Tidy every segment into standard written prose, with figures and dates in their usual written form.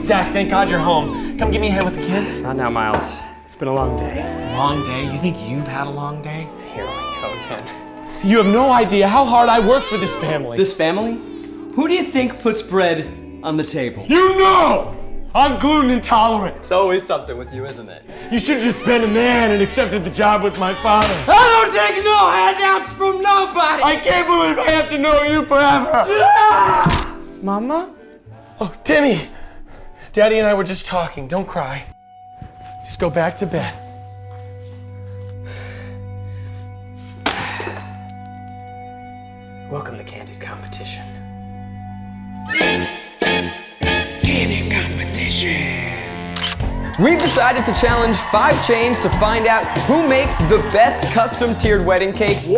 Zach, thank God you're home. Come give me a hand with the kids. Not now, Miles. It's been a long day. Long day? You think you've had a long day? Here we go again. You have no idea how hard I work for this family. This family? Who do you think puts bread on the table? You know! I'm gluten intolerant. It's always something with you, isn't it? You should have just been a man and accepted the job with my father. I don't take no handouts from nobody! I can't believe I have to know you forever. Mama? Oh, Timmy. Daddy and I were just talking. Don't cry. Just go back to bed. Welcome to Candid competition. Candid competition. We've decided to challenge 5 chains to find out who makes the best custom tiered wedding cake. Whoa!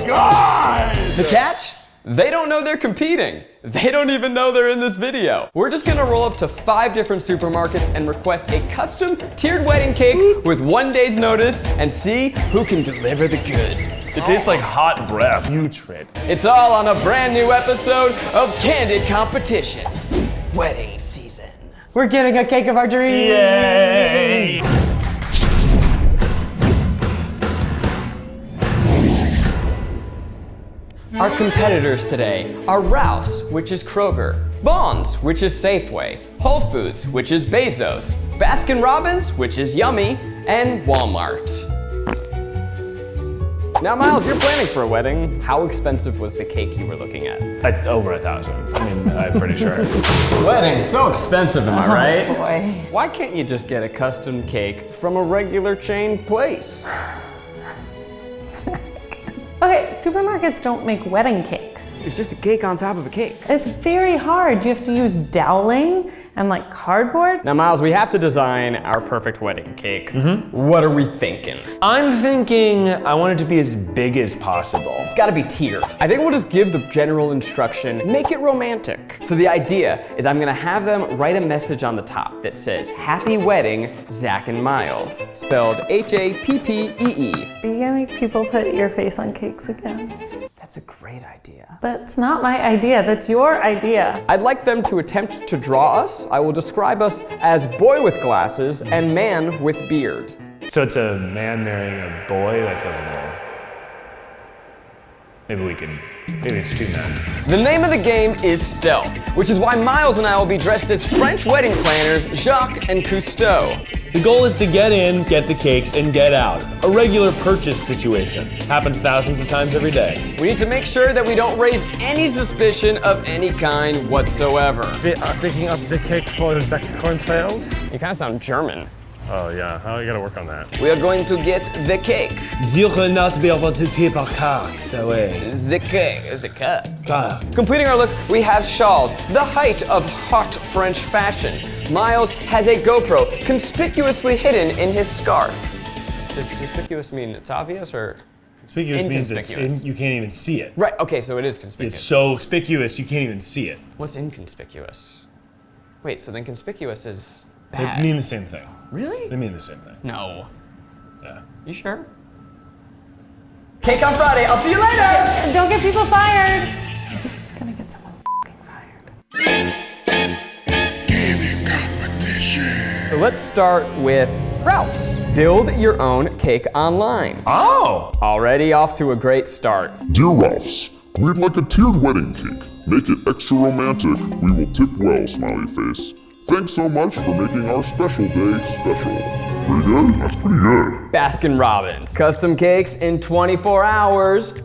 God! The catch? They don't know they're competing. They don't even know they're in this video. We're just gonna roll up to 5 different supermarkets and request a custom tiered wedding cake with 1 day's notice and see who can deliver the goods. It tastes like hot breath. Putrid. It's all on a brand new episode of Candid Competition. Wedding season. We're getting a cake of our dreams. Yay! Our competitors today are Ralph's, which is Kroger, Vons, which is Safeway, Whole Foods, which is Bezos, Baskin Robbins, which is Yummy, and Walmart. Now, Miles, you're planning for a wedding. How expensive was the cake you were looking at? Over 1,000. I mean, I'm pretty sure. Wedding, so expensive, am I right? Oh boy. Why can't you just get a custom cake from a regular chain place? Okay, supermarkets don't make wedding cakes. It's just a cake on top of a cake. It's very hard. You have to use doweling and like cardboard. Now, Miles, we have to design our perfect wedding cake. What are we thinking? I'm thinking I want it to be as big as possible. It's gotta be tiered. I think we'll just give the general instruction, make it romantic. So the idea is I'm gonna have them write a message on the top that says, Happy Wedding, Zach and Miles, spelled H-A-P-P-E-E. Are you gonna make people put your face on cakes again? That's a great idea. That's not my idea, that's your idea. I'd like them to attempt to draw us. I will describe us as boy with glasses and man with beard. So it's a man marrying a boy? That feels a little... Maybe it's 2 men. The name of the game is Stealth, which is why Miles and I will be dressed as French wedding planners Jacques and Cousteau. The goal is to get in, get the cakes, and get out. A regular purchase situation. Happens thousands of times every day. We need to make sure that we don't raise any suspicion of any kind whatsoever. We are picking up the cake for the cornfield. You kind of sound German. Oh yeah, I gotta work on that. We are going to get the cake. Will not be able to take our cards away. The cake is a cut. Completing our look, we have shawls, the height of hot French fashion. Miles has a GoPro conspicuously hidden in his scarf. Does conspicuous mean it's obvious or? Conspicuous means you can't even see it. Right, okay, so it is conspicuous. It's so conspicuous you can't even see it. What's inconspicuous? Wait, so then conspicuous is They bad. mean the same thing. Really? They mean the same thing. No. Yeah. You sure? Cake on Friday, I'll see you later! Don't get people fired. He's gonna get someone f***ing fired. Candid competition. So let's start with Ralph's. Build your own cake online. Oh! Already off to a great start. Dear Ralphs, we'd like a tiered wedding cake. Make it extra romantic. We will tip well, smiley face. Thanks so much for making our special day special. Pretty good? That's pretty good. Baskin Robbins. Custom cakes in 24 hours.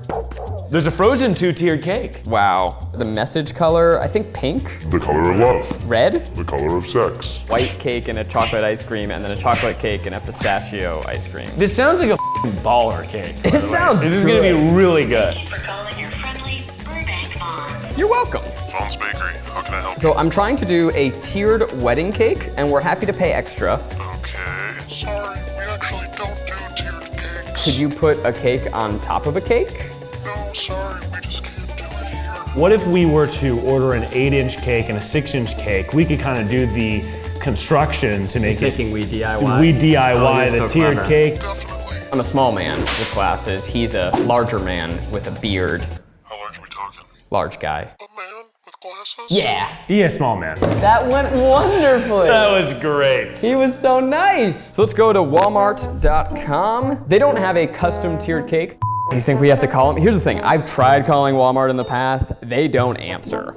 There's a frozen 2-tiered cake. Wow. The message color, I think pink. The color of love. Red. The color of sex. White cake and a chocolate ice cream, and then a chocolate cake and a pistachio ice cream. This sounds like a baller cake. It sounds This is gonna be really good. For calling your friendly Burbank Vons. You're welcome. Vons Bakery, how can I help So I'm trying to do a tiered wedding cake, and we're happy to pay extra. Okay. Sorry, we actually don't do tiered cakes. Could you put a cake on top of a cake? No, sorry, we just can't do it here. What if we were to order an 8-inch cake and a 6-inch cake? We could kind of do the construction to make Thinking we DIY? We DIY Oh, you're the so tiered clever. cake. Definitely. I'm a small man with glasses. He's a larger man with a beard. How large are we talking? Large guy. A man with glasses? Yeah, Yeah, small man. that went wonderfully. That was great. He was so nice. So let's go to walmart.com. They don't have a custom tiered cake. You think we have to call them? Here's the thing, I've tried calling Walmart in the past. They don't answer.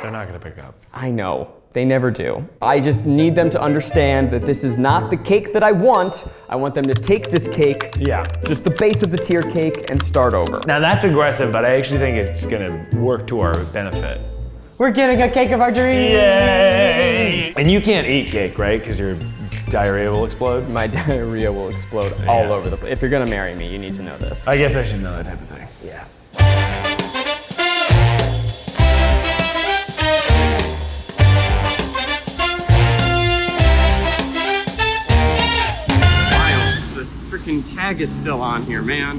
They're not gonna pick up. I know, they never do. I just need them to understand that this is not the cake that I want. I want them to take this cake, Yeah. just the base of the tiered cake, and start over. Now that's aggressive, but I actually think it's gonna work to our benefit. We're getting a cake of our dreams. Yay! And you can't eat cake, right? Because your diarrhea will explode. My diarrhea will explode all over the place. If you're gonna marry me, you need to know this. I guess I should know that type of thing. Yeah. The freaking tag is still on here, man.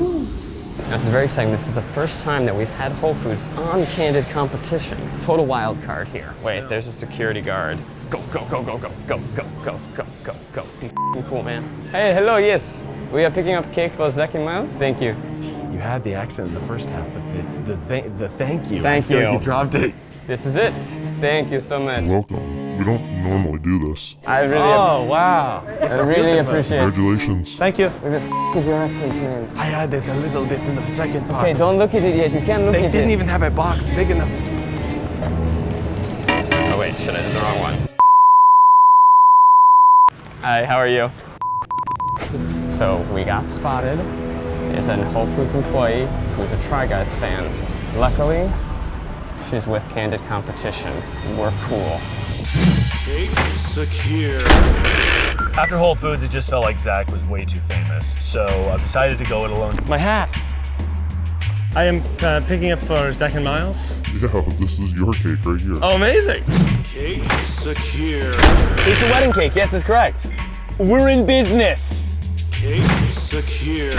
This is very exciting. This is the first time that we've had Whole Foods on Candid competition. Total wild card here. Wait, there's a security guard. Go, go, go, go, go, go, go, go, go, go, go. Be f***ing cool, man. Hey, hello, yes. We are picking up cake for Zach and Miles. Thank you. You had the accent in the first half, but the thank you. Thank I feel you. like you dropped it. This is it. Thank you so much. Welcome. We don't normally do this. I really, Oh, wow. I really appreciate it. Congratulations. Thank you. Where the f*** is your accent, man? I added a little bit in the second part. Okay, don't look at it yet. You can't look They at it. didn't even have a box big enough. Oh wait, shit, I did the wrong one. Hi, how are you? So we got spotted. It's a Whole Foods employee who's a Try Guys fan. Luckily, she's with Candid competition. We're cool. After Whole Foods, it just felt like Zach was way too famous, so I decided to go it alone. My hat. I am picking up for Zach and Miles. Yeah, this is your cake right here. Oh, amazing. Cake secure. It's a wedding cake, yes, that's correct. We're in business. Cake secure.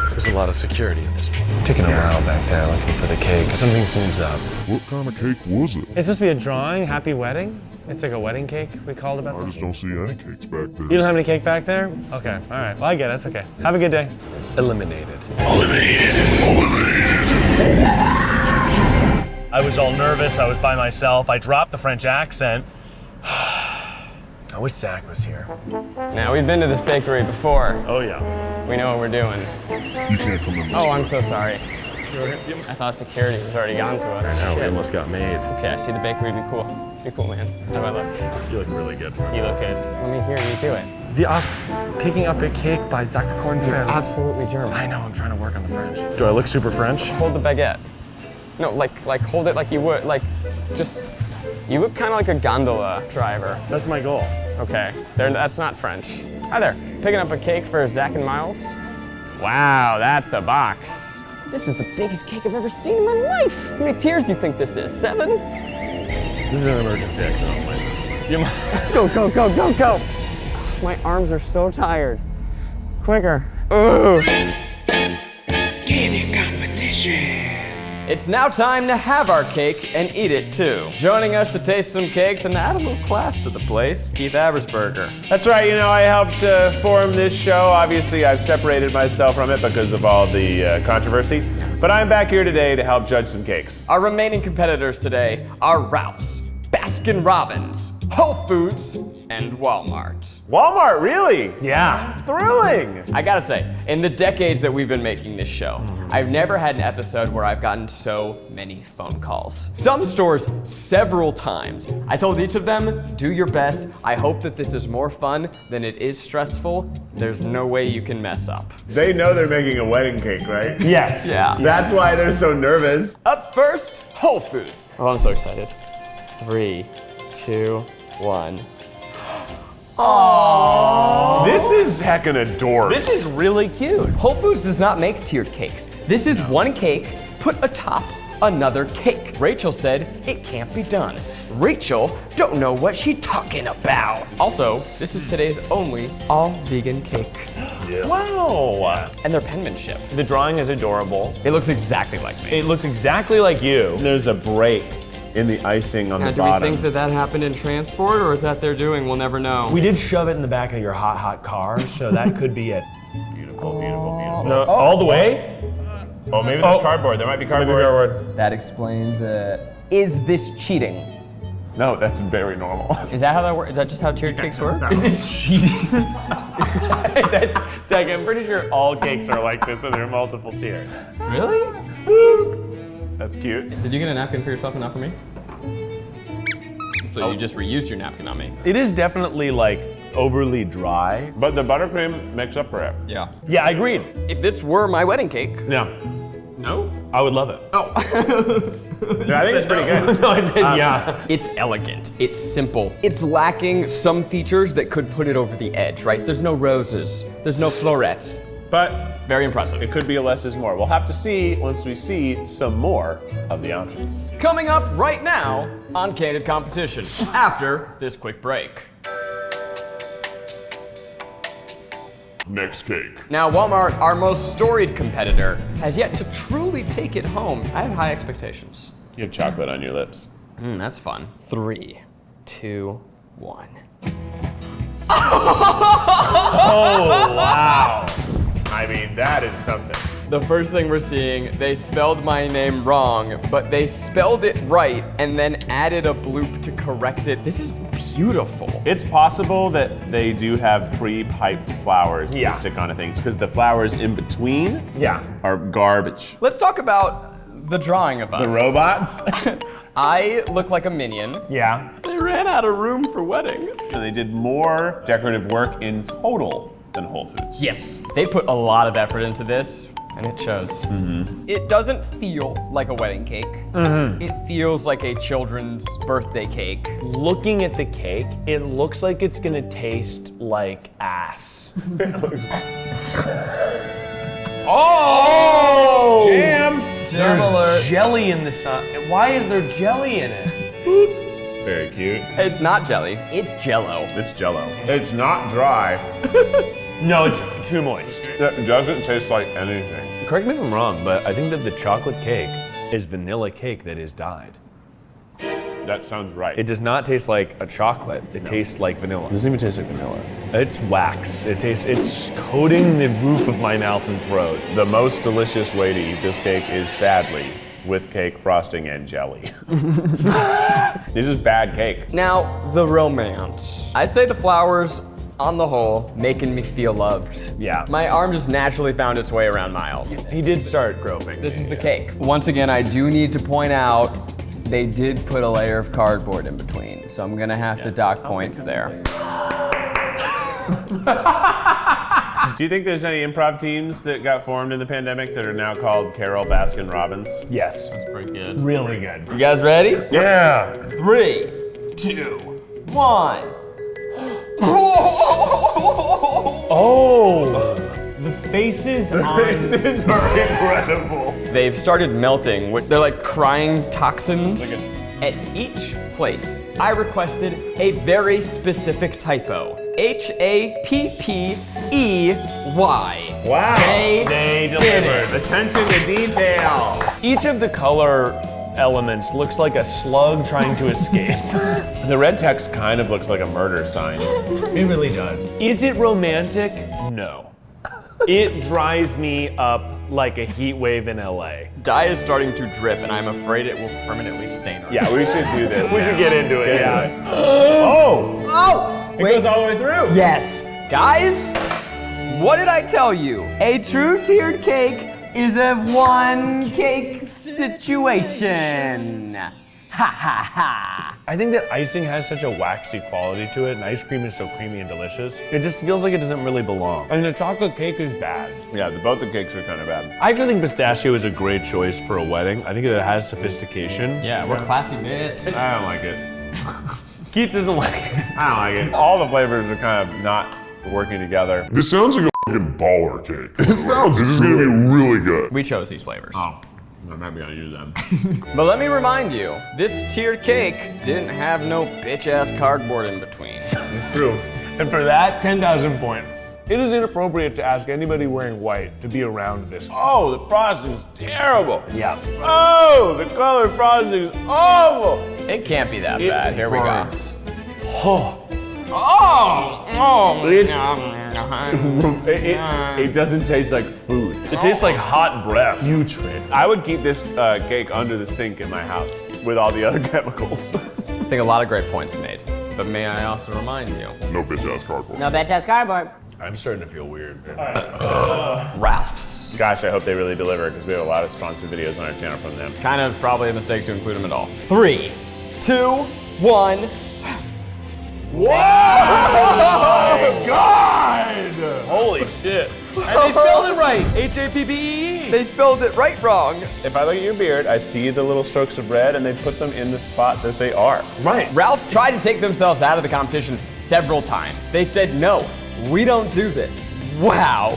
There's a lot of security at this point. Taking a while back there looking for the cake. Something seems up. What kind of cake was it? It's supposed to be a drawing, happy wedding. It's like a wedding cake we called about I the just cake. don't see any cakes back there. You don't have any cake back there? Okay, all right. Well, I get it. That's okay. Have a good day. Eliminated. I was all nervous. I was by myself. I dropped the French accent. I wish Zach was here. Now, we've been to this bakery before. Oh, yeah. We know what we're doing. You can't come in this Oh, way. I'm so sorry. I thought security was already gone to us. No, we Shit. almost got made. Okay, I see the bakery. Be cool. Be cool, man. How do I look? You look really good. You look good. Let me hear you do it. We are picking up a cake by Zach Kornfeld. Absolutely German. I know, I'm trying to work on the French. Do I look super French? Hold the baguette. No, like hold it like you would, like, just, you look kind of like a gondola driver. That's my goal. Okay, that's not French. Hi there, picking up a cake for Zach and Miles. Wow, that's a box. This is the biggest cake I've ever seen in my life. How many tiers do you think this is? 7? This is an emergency exit only. Go, go, go, go, go. My arms are so tired. Quicker. Ugh. Candid competition. It's now time to have our cake and eat it too. Joining us to taste some cakes and add a little class to the place, Keith Aversberger. That's right, you know, I helped form this show. Obviously, I've separated myself from it because of all the controversy. But I'm back here today to help judge some cakes. Our remaining competitors today are Ralph's, Baskin Robbins, Whole Foods, and Walmart. Walmart, really? Yeah. Thrilling! I gotta say, in the decades that we've been making this show, I've never had an episode where I've gotten so many phone calls. Some stores several times. I told each of them, do your best. I hope that this is more fun than it is stressful. There's no way you can mess up. They know they're making a wedding cake, right? Yes. Yeah. That's why they're so nervous. Up first, Whole Foods. Oh, I'm so excited. 3, 2, 1. This is heckin' adorable. This is really cute. Whole Foods does not make tiered cakes. This is one cake put atop another cake. Rachel said it can't be done. Rachel don't know what she talking about. Also, this is today's only all vegan cake. Wow. And their penmanship. The drawing is adorable. It looks exactly like me. It looks exactly like you. There's a break in the icing on Now, the do we bottom. think that happened in transport, or is that they're doing? We'll never know. We did shove it in the back of your hot car, so that could be it. Beautiful, beautiful, beautiful. No, all the way? Oh, maybe there's cardboard. There might be cardboard. That explains is this cheating? No, that's very normal. Is that how that works? Is that just how tiered cakes work? Is this cheating? That's Zach, I'm pretty sure all cakes are like this and there are multiple tiers. Really? That's cute. Did you get a napkin for yourself and not for me? So you just reuse your napkin on me. It is definitely like overly dry. But the buttercream makes up for it. Yeah. Yeah, I agreed. If this were my wedding cake. No. No? I would love it. Oh. Yeah, I think it's pretty good. No, I said yeah. It's elegant, it's simple. It's lacking some features that could put it over the edge, right? There's no roses, there's no florets. But Very impressive. it could be a less is more. We'll have to see once we see some more of the options. Coming up right now on Candid Competition, after this quick break. Next cake. Now, Walmart, our most storied competitor, has yet to truly take it home. I have high expectations. You have chocolate on your lips. That's fun. 3, 2, 1. Oh, wow. I mean, that is something. The first thing we're seeing, they spelled my name wrong, but they spelled it right and then added a bloop to correct it. This is beautiful. It's possible that they do have pre-piped flowers that they stick onto things because the flowers in between are garbage. Let's talk about the drawing of us. The robots? I look like a minion. Yeah. They ran out of room for wedding. And they did more decorative work in total than Whole Foods. Yes. They put a lot of effort into this, and it shows. It doesn't feel like a wedding cake. It feels like a children's birthday cake. Looking at the cake, it looks like it's gonna taste like ass. Oh! Jam! There's jelly in the sun. Why is there jelly in it? Very cute. It's not jelly, it's Jell-O. It's Jell-O. It's not dry. No, it's too moist. It doesn't taste like anything. Correct me if I'm wrong, but I think that the chocolate cake is vanilla cake that is dyed. That sounds right. It does not taste like a chocolate. It tastes like vanilla. doesn't even taste like vanilla. It's wax. It's coating the roof of my mouth and throat. The most delicious way to eat this cake is sadly with cake frosting and jelly. This is bad cake. Now, the romance. I say the flowers, on the whole, making me feel loved. Yeah. My arm just naturally found its way around Miles. He did start groping. This is the cake. Once again, I do need to point out, they did put a layer of cardboard in between, so I'm gonna have to dock points there. Do you think there's any improv teams that got formed in the pandemic that are now called Carol Baskin Robbins? Yes. That's pretty good. Really good. You guys ready? Yeah. 3, 2, 1. Oh! The faces on... Faces are incredible. They've started melting. They're like crying toxins. At each place, I requested a very specific typo. H-A-P-P-E-Y. Wow. They delivered. Attention to detail. Each of the color elements looks like a slug trying to escape. The red text kind of looks like a murder sign. It really does. Is it romantic? No. It dries me up like a heat wave in LA. Dye is starting to drip, and I'm afraid it will permanently stain our Yeah, we should do this. We should get into it, yeah. Oh! Oh! It goes all the way through. Yes. Guys, what did I tell you? A true tiered cake is a one cake situation. Ha ha ha. I think that icing has such a waxy quality to it, and ice cream is so creamy and delicious. It just feels like it doesn't really belong. And the chocolate cake is bad. Yeah, both the cakes are kind of bad. I actually think pistachio is a great choice for a wedding. I think that it has sophistication. Yeah, we're classy bit. I don't like it. Keith doesn't like it. I don't like it. All the flavors are kind of not working together. This sounds like a fucking baller cake. It sounds This is gonna be really good. We chose these flavors. Oh, I'm not gonna use them. But let me remind you, this tiered cake didn't have no bitch-ass cardboard in between. It's true. And for that, 10,000 points. It is inappropriate to ask anybody wearing white to be around this. Oh, the frosting's terrible. Yeah. Oh, the colored frosting's awful. It can't be that bad. Here we go. burns. Oh. Oh! It doesn't taste like food. It tastes like hot breath. Putrid. I would keep this cake under the sink in my house with all the other chemicals. I think a lot of great points made. But may I also remind you? No bitch-ass cardboard. No bitch-ass cardboard. I'm starting to feel weird. Ralph's. Gosh, I hope they really deliver because we have a lot of sponsored videos on our channel from them. Kind of probably a mistake to include them at all. 3, 2, 1. Holy shit. And they spelled it right. H-A-P-P-E. They spelled it right wrong. If I look at your beard, I see the little strokes of red and they put them in the spot that they are. Right. Ralph's tried to take themselves out of the competition several times. They said, no, we don't do this. Wow.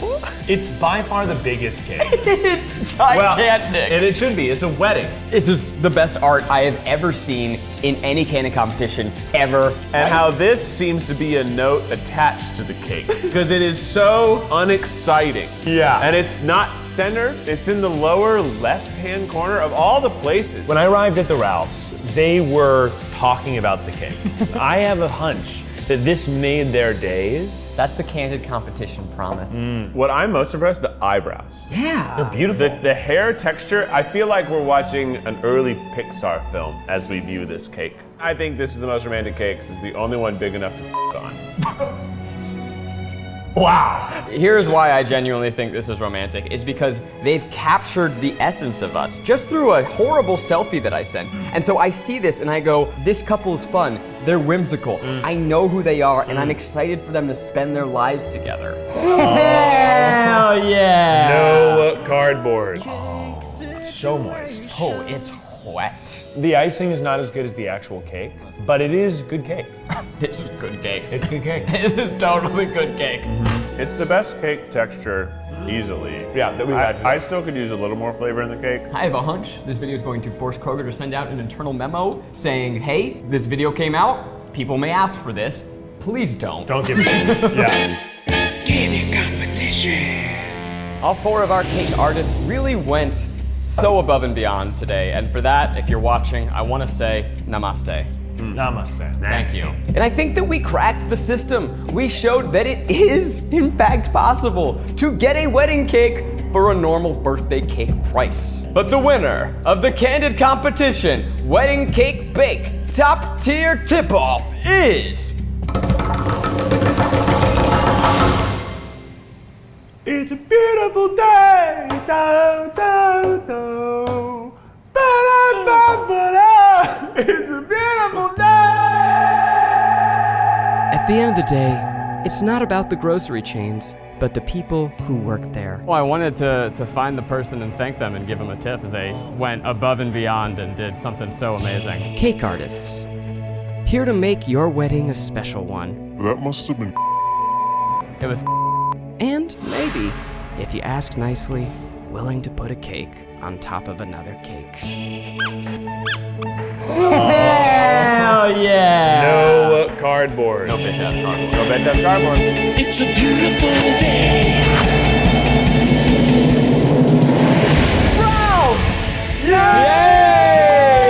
It's by far the biggest cake. It's Well, gigantic. and it should be. It's a wedding. This is the best art I have ever seen in any Candid competition ever. And how this seems to be a note attached to the cake because it is so unexciting. Yeah. And it's not centered. It's in the lower left-hand corner of all the places. When I arrived at the Ralph's, they were talking about the cake. I have a hunch that this made their days. That's the Candid competition promise. What I'm most impressed, the eyebrows. Yeah. They're beautiful. The hair texture, I feel like we're watching an early Pixar film as we view this cake. I think this is the most romantic cake because it's the only one big enough to f on. Wow. Here's why I genuinely think this is romantic, is because they've captured the essence of us just through a horrible selfie that I sent. And so I see this and I go, this couple is fun, they're whimsical, I know who they are, and I'm excited for them to spend their lives together. Hell yeah! No cardboard. Oh, it's so moist. Oh, it's wet. The icing is not as good as the actual cake, but it is good cake. This is good cake. It's good cake. This is totally good cake. It's the best cake texture easily. Yeah, that we've had. I still could use a little more flavor in the cake. I have a hunch this video is going to force Kroger to send out an internal memo saying, hey, this video came out, people may ask for this, please don't. Don't give it to me. Yeah. Candid competition. All 4 of our cake artists really went so above and beyond today, and for that, if you're watching, I want to say namaste. Namaste. Thank you. And I think that we cracked the system. We showed that it is, in fact, possible to get a wedding cake for a normal birthday cake price. But the winner of the Candid competition, Wedding Cake Bake Top Tier Tip-Off is... It's a beautiful day. Do, do, do. Ba-da-ba-ba-da. It's a beautiful day. At the end of the day, it's not about the grocery chains, but the people who work there. Well, I wanted to find the person and thank them and give them a tip as they went above and beyond and did something so amazing. Cake artists, here to make your wedding a special one. That must have been It was And maybe, if you ask nicely, willing to put a cake on top of another cake. Hell yeah! No cardboard. No bitch ass cardboard. No bitch ass cardboard. It's a beautiful day. Yay!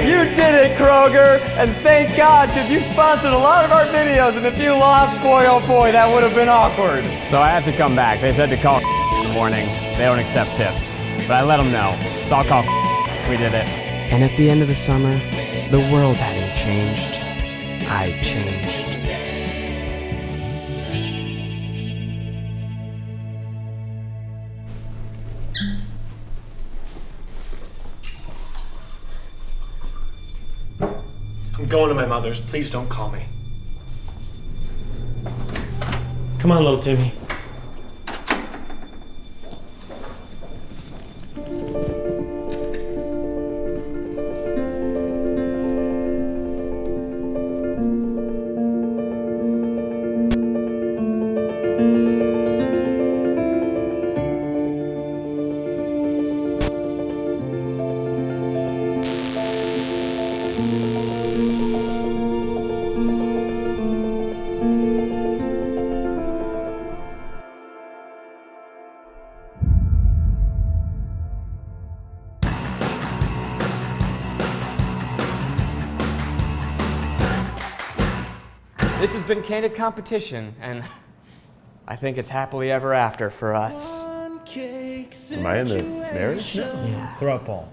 You did it, Kroger! And thank God, because you sponsored a lot of our videos, and if you lost, boy oh boy, that would have been awkward. So I have to come back. They said to call in the morning. They don't accept tips. But I let them know. So I'll call. We did it. And at the end of the summer, the world hadn't changed. I changed. I'm going to my mother's. Please don't call me. Come on, little Timmy. This has been Candid Competition, and I think it's happily ever after for us. Am I in the marriage now? Throw up ball.